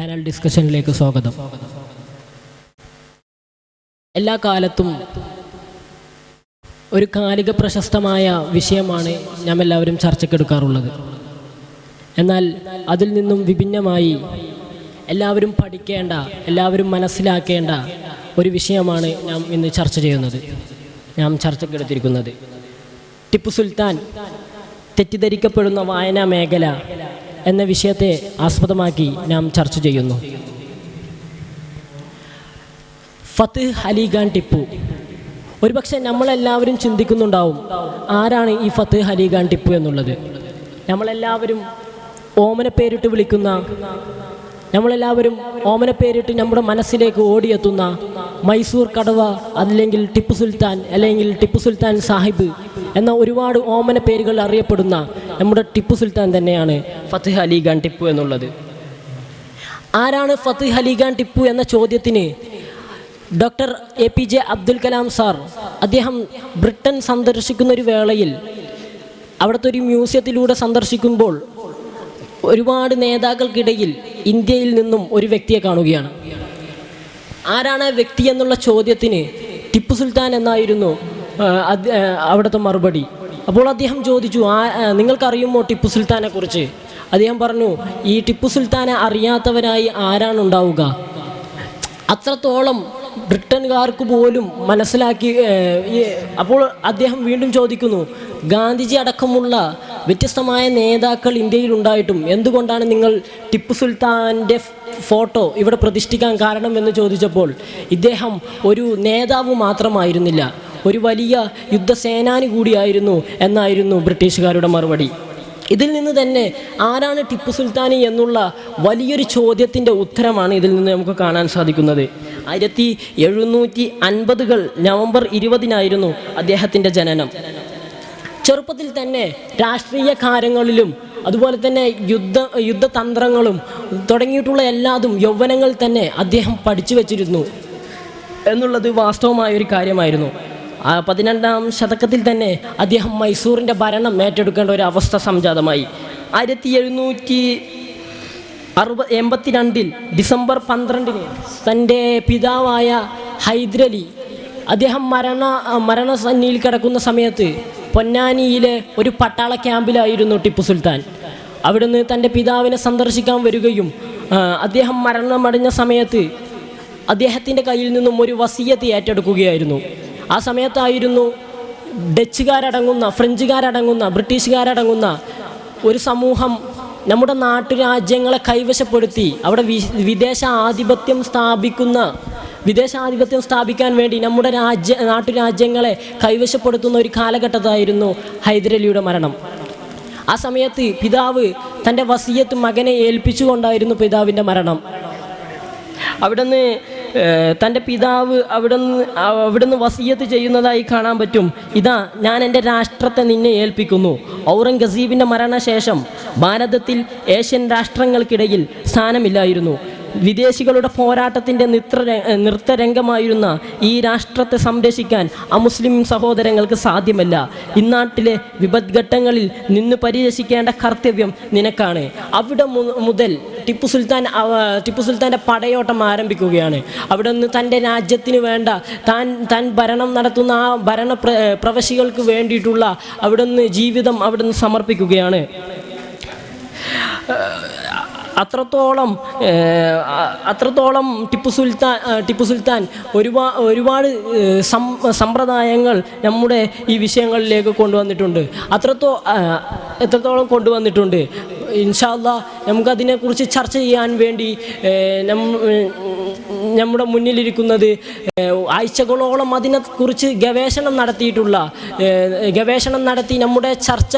Panel ഡിസ്കഷനിലേക്ക് സ്വാഗതം. എല്ലാ കാലത്തും ഒരു കാലിക പ്രശസ്തമായ വിഷയമാണ് നാം എല്ലാവരും ചർച്ചയ്ക്കെടുക്കാറുള്ളത്. എന്നാൽ അതിൽ നിന്നും വിഭിന്നമായി എല്ലാവരും പഠിക്കേണ്ട, എല്ലാവരും മനസ്സിലാക്കേണ്ട ഒരു വിഷയമാണ് നാം ഇന്ന് ചർച്ച ചെയ്യുന്നത്, നാം ചർച്ചയ്ക്കെടുത്തിരിക്കുന്നത്. ടിപ്പു സുൽത്താൻ തെറ്റിദ്ധരിക്കപ്പെടുന്ന വായനാ മേഖല എന്ന വിഷയത്തെ ആസ്പദമാക്കി നാം ചർച്ച ചെയ്യുന്നു. ഫത്ത് അലി ഖാൻ ടിപ്പു. ഒരുപക്ഷെ നമ്മളെല്ലാവരും ചിന്തിക്കുന്നുണ്ടാവും, ആരാണ് ഈ ഫത്ത് അലി ഖാൻ ടിപ്പു എന്നുള്ളത്. നമ്മളെല്ലാവരും ഓമനപ്പേരിട്ട് വിളിക്കുന്ന, നമ്മളെല്ലാവരും ഓമനപ്പേരിട്ട് നമ്മുടെ മനസ്സിലേക്ക് ഓടിയെത്തുന്ന മൈസൂർ കടവ, അല്ലെങ്കിൽ ടിപ്പു സുൽത്താൻ, അല്ലെങ്കിൽ ടിപ്പു സുൽത്താൻ സാഹിബ് എന്ന ഒരുപാട് ഓമന പേരുകൾ അറിയപ്പെടുന്ന നമ്മുടെ ടിപ്പു സുൽത്താൻ തന്നെയാണ് ഫത്ത് അലി ഖാൻ ടിപ്പു എന്നുള്ളത്. ആരാണ് ഫത്ത് അലി ഖാൻ ടിപ്പു എന്ന ചോദ്യത്തിന് doctor APJ Abdul Kalam sir, അദ്ദേഹം ബ്രിട്ടൻ സന്ദർശിക്കുന്ന ഒരു വേളയിൽ അവിടുത്തെ ഒരു മ്യൂസിയത്തിലൂടെ സന്ദർശിക്കുമ്പോൾ ഒരുപാട് നേതാക്കൾക്കിടയിൽ ഇന്ത്യയിൽ നിന്നും ഒരു വ്യക്തിയെ കാണുകയാണ്. ആരാണ് ആ വ്യക്തി എന്നുള്ള ചോദ്യത്തിന് ടിപ്പു സുൽത്താൻ എന്നായിരുന്നു അവിടുത്തെ മറുപടി. അപ്പോൾ അദ്ദേഹം ചോദിച്ചു, നിങ്ങൾക്കറിയുമോ ടിപ്പു സുൽത്താനെ കുറിച്ച്? അദ്ദേഹം പറഞ്ഞു, ഈ ടിപ്പു സുൽത്താനെ അറിയാത്തവരായി ആരാണ് ഉണ്ടാവുക? അത്രത്തോളം ബ്രിട്ടൻകാർക്ക് പോലും മനസ്സിലാക്കി. അപ്പോൾ അദ്ദേഹം വീണ്ടും ചോദിക്കുന്നു, ഗാന്ധിജി അടക്കമുള്ള വ്യത്യസ്തമായ നേതാക്കൾ ഇന്ത്യയിൽ ഉണ്ടായിട്ടും എന്തുകൊണ്ടാണ് നിങ്ങൾ ടിപ്പു സുൽത്താൻ്റെ ഫോട്ടോ ഇവിടെ പ്രതിഷ്ഠിക്കാൻ കാരണം എന്ന് ചോദിച്ചപ്പോൾ ഇദ്ദേഹം ഒരു നേതാവ് മാത്രമായിരുന്നില്ല, ഒരു വലിയ യുദ്ധസേനാനി കൂടിയായിരുന്നു എന്നായിരുന്നു ബ്രിട്ടീഷുകാരുടെ മറുപടി. ഇതിൽ നിന്ന് തന്നെ ആരാണ് ടിപ്പു സുൽത്താനി എന്നുള്ള വലിയൊരു ചോദ്യത്തിൻ്റെ ഉത്തരമാണ് ഇതിൽ നിന്ന് നമുക്ക് കാണാൻ സാധിക്കുന്നത്. 1750 നവംബർ 20 അദ്ദേഹത്തിൻ്റെ ജനനം. ചെറുപ്പത്തിൽ തന്നെ രാഷ്ട്രീയ കാര്യങ്ങളിലും അതുപോലെ തന്നെ യുദ്ധതന്ത്രങ്ങളും തുടങ്ങിയിട്ടുള്ള എല്ലാതും യൗവനങ്ങൾ തന്നെ അദ്ദേഹം പഠിച്ചു വച്ചിരുന്നു എന്നുള്ളത് വാസ്തവമായൊരു കാര്യമായിരുന്നു. 12ാം ശതകത്തിൽ തന്നെ അദ്ദേഹം മൈസൂറിൻ്റെ ഭരണം ഏറ്റെടുക്കേണ്ട ഒരു അവസ്ഥ സംജാതമായി. 1782 ഡിസംബർ 12 തൻ്റെ പിതാവായ ഹൈദരലി, അദ്ദേഹം മരണസന്നിയിൽ കിടക്കുന്ന സമയത്ത് പൊന്നാനിയിലെ ഒരു പട്ടാള ക്യാമ്പിലായിരുന്നു ടിപ്പു സുൽത്താൻ. അവിടുന്ന് തൻ്റെ പിതാവിനെ സന്ദർശിക്കാൻ വരികയും അദ്ദേഹം മരണമടഞ്ഞ സമയത്ത് അദ്ദേഹത്തിൻ്റെ കയ്യിൽ നിന്നും ഒരു വസിയത്ത് ഏറ്റെടുക്കുകയായിരുന്നു. ആ സമയത്തായിരുന്നു ഡച്ചുകാരടങ്ങുന്ന, ഫ്രഞ്ചുകാരടങ്ങുന്ന, ബ്രിട്ടീഷുകാരടങ്ങുന്ന ഒരു സമൂഹം നമ്മുടെ നാട്ടുരാജ്യങ്ങളെ കൈവശപ്പെടുത്തി അവിടെ വിദേശാധിപത്യം സ്ഥാപിക്കാൻ വേണ്ടി നമ്മുടെ നാട്ടുരാജ്യങ്ങളെ കൈവശപ്പെടുത്തുന്ന ഒരു കാലഘട്ടത്തായിരുന്നു ഹൈദരലിയുടെ മരണം. ആ സമയത്ത് പിതാവ് തൻ്റെ വസിയത്ത് മകനെ ഏൽപ്പിച്ചുകൊണ്ടായിരുന്നു പിതാവിൻ്റെ മരണം. അവിടുന്ന് തൻ്റെ പിതാവ് അവിടുന്ന് വസിയത്ത് ചെയ്യുന്നതായി കാണാൻ പറ്റും. ഇതാ, ഞാൻ എൻ്റെ രാഷ്ട്രത്തെ നിന്നെ ഏൽപ്പിക്കുന്നു. ഔറംഗസീബിൻ്റെ മരണശേഷം ഭാരതത്തിൽ ഏഷ്യൻ രാഷ്ട്രങ്ങൾക്കിടയിൽ സ്ഥാനമില്ലായിരുന്നു. വിദേശികളുടെ പോരാട്ടത്തിൻ്റെ നൃത്തരംഗമായിരുന്ന ഈ രാഷ്ട്രത്തെ സംരക്ഷിക്കാൻ അമുസ്ലിം സഹോദരങ്ങൾക്ക് സാധ്യമല്ല. ഇന്നാട്ടിലെ വിപദ്ഘട്ടങ്ങളിൽ നിന്ന് പരിരക്ഷിക്കേണ്ട കർത്തവ്യം നിനക്കാണ്. അവിടെ മുതൽ ടിപ്പു സുൽത്താൻ്റെ പടയോട്ടം ആരംഭിക്കുകയാണ്. അവിടെ നിന്ന് തൻ്റെ രാജ്യത്തിന് വേണ്ട താൻ ഭരണം നടത്തുന്ന ആ പ്രവശികൾക്ക് വേണ്ടിയിട്ടുള്ള അവിടെ നിന്ന് ജീവിതം അവിടെ നിന്ന് സമർപ്പിക്കുകയാണ്. അത്രത്തോളം ടിപ്പു സുൽത്താൻ ഒരുപാട് സമ്പ്രദായങ്ങൾ നമ്മുടെ ഈ വിഷയങ്ങളിലേക്ക് കൊണ്ടുവന്നിട്ടുണ്ട്. എത്രത്തോളം കൊണ്ടുവന്നിട്ടുണ്ട്. ഇൻഷാ അല്ലാഹ് നമുക്കതിനെക്കുറിച്ച് ചർച്ച ചെയ്യാൻ വേണ്ടി നമ്മുടെ മുന്നിലിരിക്കുന്നത് ആഴ്ചകളോളം അതിനെക്കുറിച്ച് ഗവേഷണം നടത്തി നമ്മുടെ ചർച്ച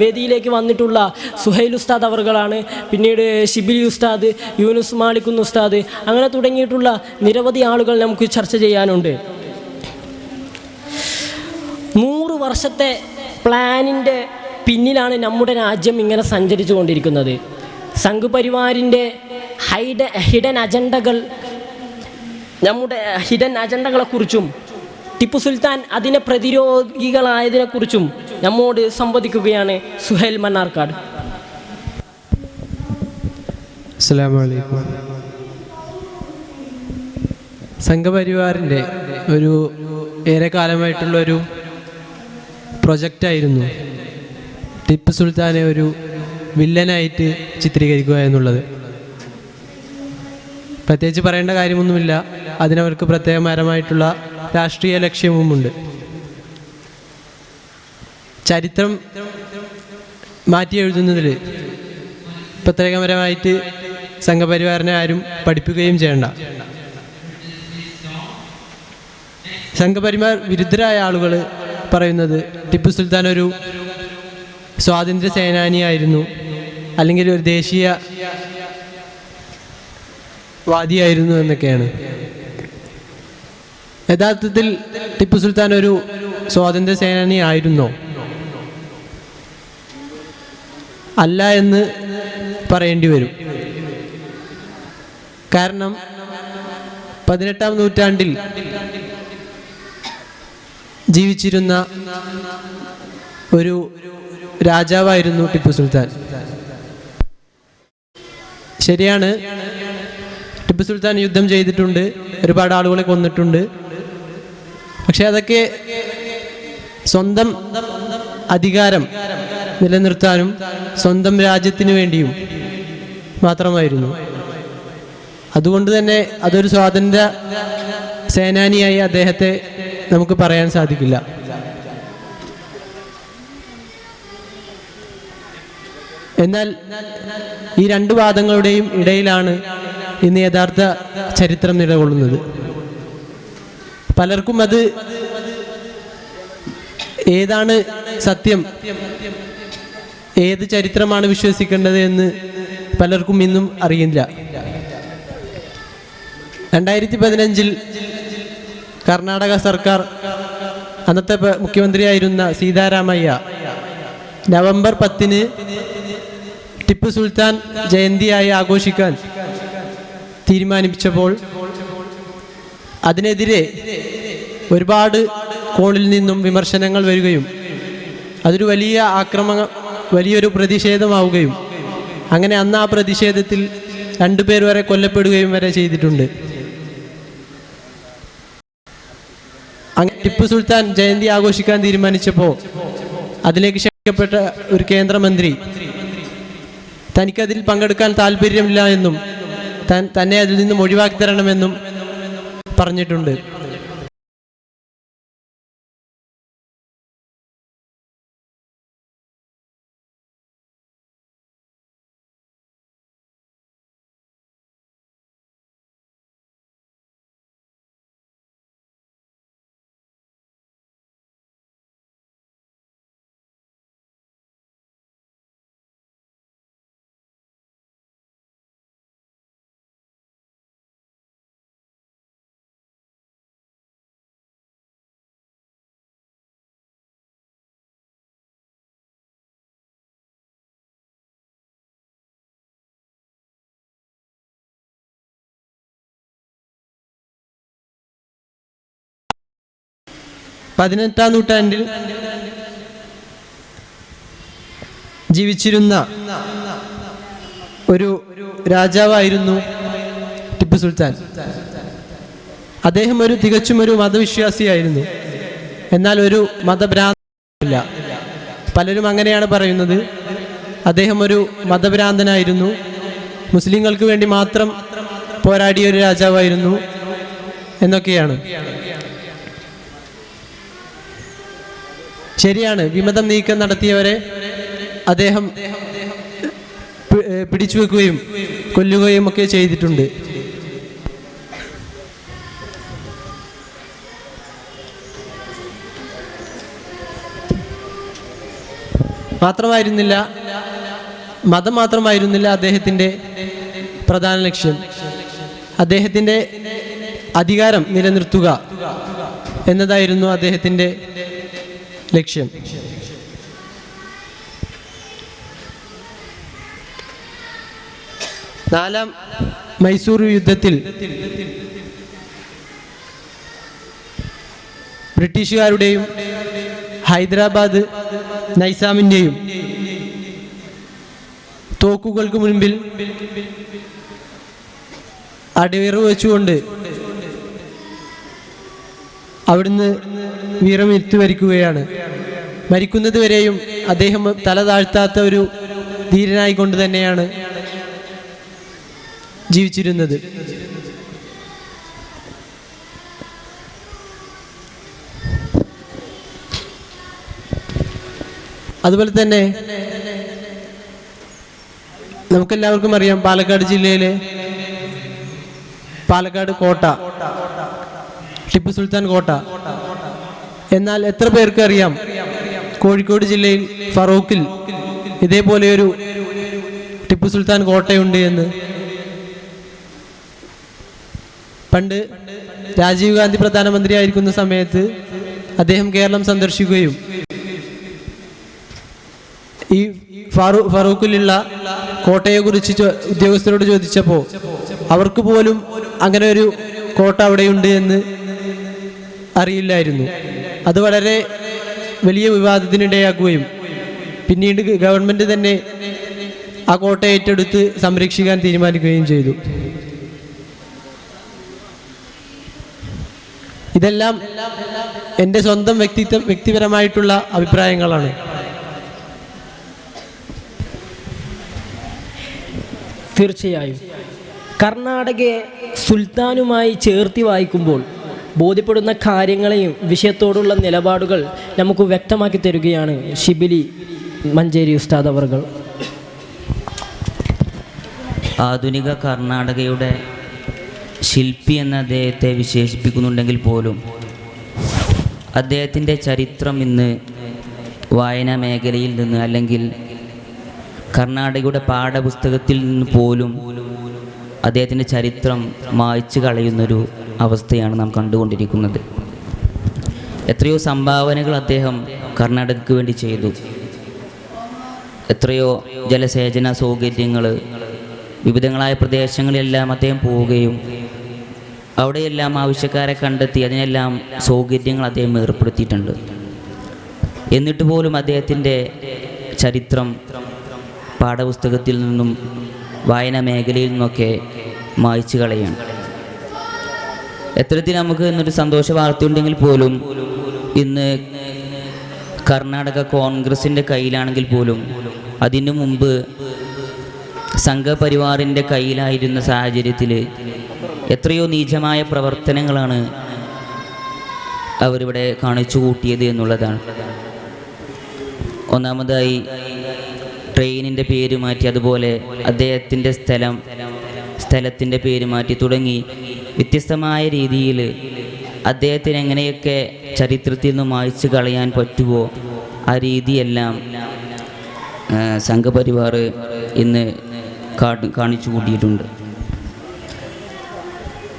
വേദിയിലേക്ക് വന്നിട്ടുള്ള സുഹൈൽ ഉസ്താദ് അവർകളാണ്. പിന്നീട് ഷിബിലി ഉസ്താദ്, യൂനുസ് മാലിക്കുന്ന് ഉസ്താദ്, അങ്ങനെ തുടങ്ങിയിട്ടുള്ള നിരവധി ആളുകൾ നമുക്ക് ചർച്ച ചെയ്യാനുണ്ട്. 100 വർഷത്തെ പ്ലാനിൻ്റെ പിന്നിലാണ് നമ്മുടെ രാജ്യം ഇങ്ങനെ സഞ്ചരിച്ചു കൊണ്ടിരിക്കുന്നത്. സംഘ് പരിവാറിൻ്റെ നമ്മുടെ ഹിഡൻ അജണ്ടകളെക്കുറിച്ചും ടിപ്പു സുൽത്താൻ അതിനെ പ്രതിരോധികളായതിനെക്കുറിച്ചും നമ്മോട് സംവദിക്കുകയാണ് സുഹൈൽ മണ്ണാർക്കാട്. അസ്സലാമു അലൈക്കും. സംഘപരിവാറിൻ്റെ ഒരു ഏറെക്കാലമായിട്ടുള്ളൊരു പ്രൊജക്റ്റായിരുന്നു ടിപ്പു സുൽത്താനെ ഒരു വില്ലനായിട്ട് ചിത്രീകരിക്കുക എന്നുള്ളത്. പ്രത്യേകിച്ച് പറയേണ്ട കാര്യമൊന്നുമില്ല, അതിനവർക്ക് പ്രത്യേകപരമായിട്ടുള്ള രാഷ്ട്രീയ ലക്ഷ്യവുമുണ്ട്. ചരിത്രം മാറ്റി എഴുതുന്നതിൽ പ്രത്യേകപരമായിട്ട് സംഘപരിവാറിനെ ആരും പഠിപ്പിക്കുകയും ചെയ്യണ്ട. സംഘപരിവാർ വിരുദ്ധരായ ആളുകൾ പറയുന്നത് ടിപ്പു സുൽത്താൻ ഒരു സ്വാതന്ത്ര്യ സേനാനിയായിരുന്നു, അല്ലെങ്കിൽ ഒരു ദേശീയ വാദിയായിരുന്നു എന്നൊക്കെയാണ്. യഥാർത്ഥത്തിൽ ടിപ്പു സുൽത്താൻ ഒരു സ്വാതന്ത്ര്യ സേനാനി ആയിരുന്നോ? അല്ല എന്ന് പറയേണ്ടി വരും. കാരണം 18-ാം നൂറ്റാണ്ടിൽ ജീവിച്ചിരുന്ന ഒരു രാജാവായിരുന്നു ടിപ്പു സുൽത്താൻ. ശരിയാണ്, ടിപ്പു സുൽത്താൻ യുദ്ധം ചെയ്തിട്ടുണ്ട്, ഒരുപാട് ആളുകളെ കൊന്നിട്ടുണ്ട്. പക്ഷെ അതൊക്കെ സ്വന്തം അധികാരം നിലനിർത്താനും സ്വന്തം രാജ്യത്തിനു വേണ്ടിയും മാത്രമായിരുന്നു. അതുകൊണ്ട് തന്നെ അതൊരു സ്വാതന്ത്ര്യ സേനാനിയായി അദ്ദേഹത്തെ നമുക്ക് പറയാൻ സാധിക്കില്ല. എന്നാൽ ഈ രണ്ട് വാദങ്ങളുടെയും ഇടയിലാണ് ഇന്ന് യഥാർത്ഥ ചരിത്രം നിലകൊള്ളുന്നത്. പലർക്കും അത് ഏതാണ് സത്യം, ഏത് ചരിത്രമാണ് വിശ്വസിക്കേണ്ടത് എന്ന് പലർക്കും ഇന്നും അറിയില്ല. 2015 കർണാടക സർക്കാർ, അന്നത്തെ മുഖ്യമന്ത്രിയായിരുന്ന സീതാരാമയ്യ, നവംബർ 10 ടിപ്പു സുൽത്താൻ ജയന്തിയായി ആഘോഷിക്കാൻ തീരുമാനിച്ചപ്പോൾ അതിനെതിരെ ഒരുപാട് കോണിൽ നിന്നും വിമർശനങ്ങൾ വരികയും അതൊരു വലിയൊരു പ്രതിഷേധമാവുകയും അങ്ങനെ അന്ന് ആ പ്രതിഷേധത്തിൽ 2 പേർ വരെ കൊല്ലപ്പെടുകയും വരെ ചെയ്തിട്ടുണ്ട്. അങ്ങനെ ടിപ്പു സുൽത്താൻ ജയന്തി ആഘോഷിക്കാൻ തീരുമാനിച്ചപ്പോൾ അതിലേക്ക് ക്ഷണിക്കപ്പെട്ട ഒരു കേന്ദ്രമന്ത്രി തനിക്കതിൽ പങ്കെടുക്കാൻ താല്പര്യമില്ല എന്നും തന്നെ അതിൽ നിന്നും ഒഴിവാക്കി തരണമെന്നും പറഞ്ഞിട്ടുണ്ട്. പതിനെട്ടാം നൂറ്റാണ്ടിൽ ജീവിച്ചിരുന്ന ഒരു രാജാവായിരുന്നു ടിപ്പു സുൽത്താൻ. അദ്ദേഹം തികച്ചും ഒരു മതവിശ്വാസിയായിരുന്നു. എന്നാൽ ഒരു മതഭ്രാന്തനില്ല. പലരും അങ്ങനെയാണ് പറയുന്നത്. അദ്ദേഹം ഒരു മതഭ്രാന്തനായിരുന്നു, മുസ്ലിങ്ങൾക്ക് വേണ്ടി മാത്രം പോരാടിയ ഒരു രാജാവായിരുന്നു എന്നൊക്കെയാണ്. ശരിയാണ്, വിമതം നീക്കം നടത്തിയവരെ അദ്ദേഹം പിടിച്ചു വെക്കുകയും കൊല്ലുകയും ഒക്കെ ചെയ്തിട്ടുണ്ട്. മതം മാത്രമായിരുന്നില്ല അദ്ദേഹത്തിൻ്റെ പ്രധാന ലക്ഷ്യം. അദ്ദേഹത്തിൻ്റെ അധികാരം നിലനിർത്തുക എന്നതായിരുന്നു അദ്ദേഹത്തിൻ്റെ ലക്ഷ്യം. നാലാം മൈസൂർ യുദ്ധത്തിൽ ബ്രിട്ടീഷുകാരുടെയും ഹൈദരാബാദ് നൈസാമിൻ്റെയും തോക്കുകൾക്ക് മുൻപിൽ അടിയറവ് വെച്ചുകൊണ്ട് അവിടുന്ന് വീരമൃത്യു വരിക്കുകയാണ്. മരിക്കുന്നത് വരെയും അദ്ദേഹം തല താഴ്ത്താത്ത ഒരു ധീരനായിക്കൊണ്ട് തന്നെയാണ് ജീവിച്ചിരുന്നത്. അതുപോലെ തന്നെ നമുക്കെല്ലാവർക്കും അറിയാം പാലക്കാട് ജില്ലയിലെ പാലക്കാട് കോട്ട, ടിപ്പു സുൽത്താൻ കോട്ട. എന്നാൽ എത്ര പേർക്ക് അറിയാം കോഴിക്കോട് ജില്ലയിൽ ഫറൂഖിൽ ഇതേപോലെയൊരു ടിപ്പു സുൽത്താൻ കോട്ടയുണ്ട് എന്ന്? പണ്ട് രാജീവ് ഗാന്ധി പ്രധാനമന്ത്രിയായിരിക്കുന്ന സമയത്ത് അദ്ദേഹം കേരളം സന്ദർശിക്കുകയും ഈ ഫറൂഖിലുള്ള കോട്ടയെക്കുറിച്ച് ഉദ്യോഗസ്ഥരോട് ചോദിച്ചപ്പോൾ അവർക്ക് പോലും അങ്ങനെ ഒരു കോട്ട അവിടെയുണ്ട് എന്ന് അറിയില്ലായിരുന്നു. അത് വളരെ വലിയ വിവാദത്തിനിടയാക്കുകയും പിന്നീട് ഗവൺമെൻറ് തന്നെ ആ കോട്ട ഏറ്റെടുത്ത് സംരക്ഷിക്കാൻ തീരുമാനിക്കുകയും ചെയ്തു. ഇതെല്ലാം എൻ്റെ സ്വന്തം വ്യക്തിപരമായിട്ടുള്ള അഭിപ്രായങ്ങളാണ്. തീർച്ചയായും കർണാടകയെ സുൽത്താനുമായി ചേർത്തി വായിക്കുമ്പോൾ ബോധ്യപ്പെടുന്ന കാര്യങ്ങളെയും വിഷയത്തോടുള്ള നിലപാടുകൾ നമുക്ക് വ്യക്തമാക്കി തരികയാണ് ഷിബിലി മഞ്ചേരി ഉസ്താദ് അവർകൾ. ആധുനിക കർണാടകയുടെ ശില്പി എന്ന അദ്ദേഹത്തെ വിശേഷിപ്പിക്കുന്നുണ്ടെങ്കിൽ പോലും അദ്ദേഹത്തിൻ്റെ ചരിത്രം ഇന്ന് വായനാ മേഖലയിൽ നിന്ന് അല്ലെങ്കിൽ കർണാടകയുടെ പാഠപുസ്തകത്തിൽ നിന്ന് പോലും അദ്ദേഹത്തിൻ്റെ ചരിത്രം മായ്ച്ചു കളയുന്നൊരു അവസ്ഥയാണ് നാം കണ്ടുകൊണ്ടിരിക്കുന്നത്. എത്രയോ സംഭാവനകൾ അദ്ദേഹം കർണാടകയ്ക്ക് വേണ്ടി ചെയ്തു. എത്രയോ ജലസേചന സൗകര്യങ്ങൾ വിവിധങ്ങളായ പ്രദേശങ്ങളിലെല്ലാം അദ്ദേഹം പോവുകയും അവിടെയെല്ലാം ആവശ്യക്കാരെ കണ്ടെത്തി അതിനെല്ലാം സൗകര്യങ്ങൾ അദ്ദേഹം ഏർപ്പെടുത്തിയിട്ടുണ്ട്. എന്നിട്ട് പോലും അദ്ദേഹത്തിൻ്റെ ചരിത്രം പാഠപുസ്തകത്തിൽ നിന്നും വായനാ മേഖലയിൽ നിന്നൊക്കെ മായ്ച്ചു കളയാണ്. എത്തരത്തിൽ നമുക്ക് ഇന്നൊരു സന്തോഷ വാർത്തയുണ്ടെങ്കിൽ പോലും ഇന്ന് കർണാടക കോൺഗ്രസിൻ്റെ കയ്യിലാണെങ്കിൽ പോലും അതിനു മുമ്പ് സംഘപരിവാറിൻ്റെ കയ്യിലായിരുന്ന സാഹചര്യത്തിൽ എത്രയോ നീചമായ പ്രവർത്തനങ്ങളാണ് അവരിവിടെ കാണിച്ചു കൂട്ടിയത് എന്നുള്ളതാണ്. ഒന്നാമതായി ട്രെയിനിൻ്റെ പേര് മാറ്റി, അതുപോലെ അദ്ദേഹത്തിൻ്റെ സ്ഥലത്തിൻ്റെ പേര് മാറ്റി തുടങ്ങി വ്യത്യസ്തമായ രീതിയിൽ അദ്ദേഹത്തിന് എങ്ങനെയൊക്കെ ചരിത്രത്തിൽ നിന്ന് മായ്ച്ചു കളയാൻ പറ്റുമോ ആ രീതിയെല്ലാം സംഘപരിവാർ ഇന്ന് കാണിച്ചു കൂട്ടിയിട്ടുണ്ട്.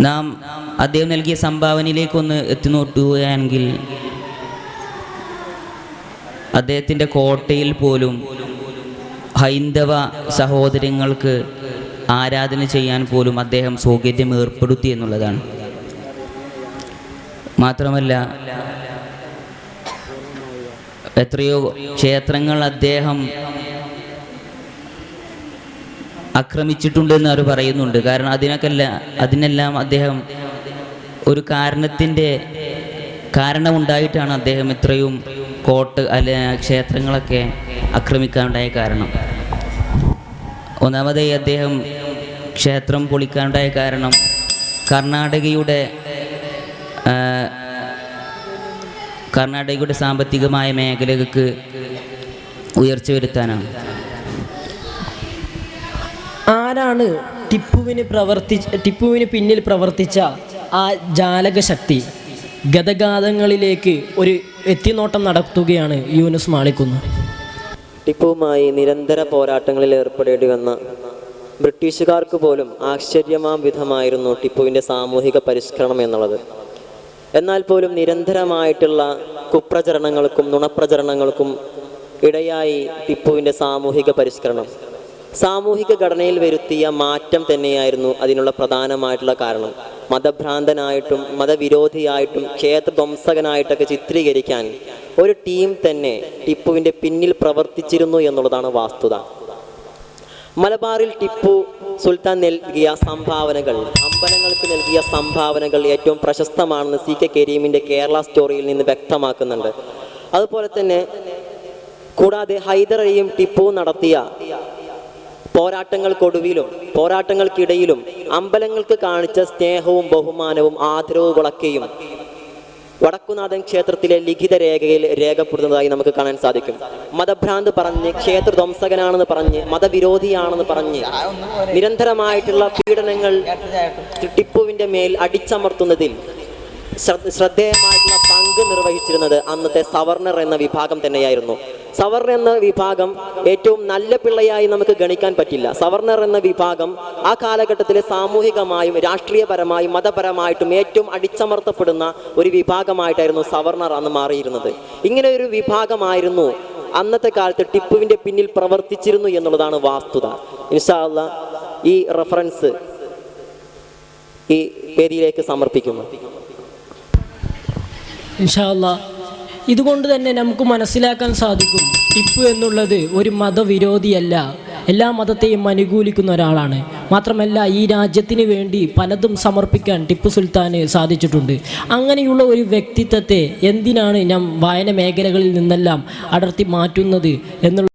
നാം അദ്ദേഹം നൽകിയ സംഭാവനയിലേക്കൊന്ന് എത്തിനോട്ടുകയാണെങ്കിൽ അദ്ദേഹത്തിൻ്റെ കോട്ടയിൽ പോലും ഹൈന്ദവ സഹോദരങ്ങൾക്ക് ആരാധന ചെയ്യാൻ പോലും അദ്ദേഹം സൗകര്യം ഏർപ്പെടുത്തി എന്നുള്ളതാണ്. മാത്രമല്ല എത്രയോ ക്ഷേത്രങ്ങൾ അദ്ദേഹം ആക്രമിച്ചിട്ടുണ്ടെന്ന് അവർ പറയുന്നുണ്ട്. കാരണം അതിനെല്ലാം അദ്ദേഹം ഒരു കാരണമുണ്ടായിട്ടാണ് അദ്ദേഹം ഇത്രയും ക്ഷേത്രങ്ങളൊക്കെ ആക്രമിക്കാനുണ്ടായ കാരണം. ഒന്നാമതായി അദ്ദേഹം ക്ഷേത്രം പൊളിക്കാനുണ്ടായ കാരണം കർണാടകയുടെ സാമ്പത്തികമായ മേഖലകൾക്ക് ഉയർച്ച വരുത്താനാണ്. ആരാണ് ടിപ്പുവിന് പിന്നിൽ പ്രവർത്തിച്ച ആ ജാലകശക്തി? ഗതകാലങ്ങളിലേക്ക് ഒരു എത്തിനോട്ടം നടത്തുകയാണ് യൂനുസ് മാളിക്കുന്ന്. ടിപ്പുവുമായി നിരന്തര പോരാട്ടങ്ങളിൽ ഏർപ്പെടേണ്ടി വന്ന ബ്രിട്ടീഷുകാർക്ക് പോലും ആശ്ചര്യമാം വിധമായിരുന്നു ടിപ്പുവിൻ്റെ സാമൂഹിക പരിഷ്കരണം എന്നുള്ളത്. എന്നാൽ പോലും നിരന്തരമായിട്ടുള്ള കുപ്രചരണങ്ങൾക്കും നുണപ്രചരണങ്ങൾക്കും ഇടയായി ടിപ്പുവിൻ്റെ സാമൂഹിക പരിഷ്കരണം സാമൂഹിക ഘടനയിൽ വരുത്തിയ മാറ്റം തന്നെയായിരുന്നു അതിനുള്ള പ്രധാനമായിട്ടുള്ള കാരണം. മതഭ്രാന്തനായിട്ടും മതവിരോധിയായിട്ടും ക്ഷേത്രധ്വംസകനായിട്ടൊക്കെ ചിത്രീകരിക്കാൻ ഒരു ടീം തന്നെ ടിപ്പുവിൻ്റെ പിന്നിൽ പ്രവർത്തിച്ചിരുന്നു എന്നുള്ളതാണ് വാസ്തുത. മലബാറിൽ ടിപ്പു സുൽത്താൻ നൽകിയ സംഭാവനകൾ, അമ്പലങ്ങൾക്ക് നൽകിയ സംഭാവനകൾ ഏറ്റവും പ്രശസ്തമാണെന്ന് CK കരീമിൻ്റെ കേരള സ്റ്റോറിയിൽ നിന്ന് വ്യക്തമാക്കുന്നുണ്ട്. അതുപോലെ തന്നെ കൂടാതെ ഹൈദർ അലിയും ടിപ്പുവും നടത്തിയ പോരാട്ടങ്ങൾക്കൊടുവിലും പോരാട്ടങ്ങൾക്കിടയിലും അമ്പലങ്ങൾക്ക് കാണിച്ച സ്നേഹവും ബഹുമാനവും ആദരവുകളൊക്കെയും വടക്കുനാഥൻ ക്ഷേത്രത്തിലെ ലിഖിത രേഖയിൽ രേഖപ്പെടുത്തുന്നതായി നമുക്ക് കാണാൻ സാധിക്കും. മതഭ്രാന്ത് പറഞ്ഞ്, ക്ഷേത്ര ധ്വംസകനാണെന്ന് പറഞ്ഞ്, മതവിരോധിയാണെന്ന് പറഞ്ഞ് നിരന്തരമായിട്ടുള്ള പീഡനങ്ങൾ ടിപ്പുവിൻ്റെ മേൽ അടിച്ചമർത്തുന്നതിൽ ശ്രദ്ധേയമായിട്ടുള്ള പങ്ക് നിർവഹിച്ചിരുന്നത് അന്നത്തെ സവർണർ എന്ന വിഭാഗം തന്നെയായിരുന്നു. സവർണർ എന്ന വിഭാഗം ഏറ്റവും നല്ല പിള്ളയായി നമുക്ക് ഗണിക്കാൻ പറ്റില്ല. സവർണർ എന്ന വിഭാഗം ആ കാലഘട്ടത്തിൽ സാമൂഹികമായും രാഷ്ട്രീയപരമായും മതപരമായിട്ടും ഏറ്റവും അടിച്ചമർത്തപ്പെടുന്ന ഒരു വിഭാഗമായിട്ടായിരുന്നു സവർണർ അന്ന് മാറിയിരുന്നത്. ഇങ്ങനെ ഒരു വിഭാഗമായിരുന്നു അന്നത്തെ കാലത്ത് ടിപ്പുവിൻ്റെ പിന്നിൽ പ്രവർത്തിച്ചിരുന്നു എന്നുള്ളതാണ് വാസ്തുത. ഇൻഷാ അല്ലാഹ് ഈ റെഫറൻസ് ഈ വേദിയിലേക്ക് സമർപ്പിക്കുന്നു. ഇൻഷാ അല്ലാഹ് ഇതുകൊണ്ട് തന്നെ നമുക്ക് മനസ്സിലാക്കാൻ സാധിക്കും, ടിപ്പു എന്നുള്ളത് ഒരു മതവിരോധിയല്ല, എല്ലാ മതത്തെയും അനുകൂലിക്കുന്ന ഒരാളാണ്. മാത്രമല്ല ഈ രാജ്യത്തിന് വേണ്ടി പലതും സമർപ്പിക്കാൻ ടിപ്പു സുൽത്താന് സാധിച്ചിട്ടുണ്ട്. അങ്ങനെയുള്ള ഒരു വ്യക്തിത്വത്തെ എന്തിനാണ് നാം വായന മേഖലകളിൽ നിന്നെല്ലാം അടർത്തി മാറ്റുന്നത് എന്നുള്ള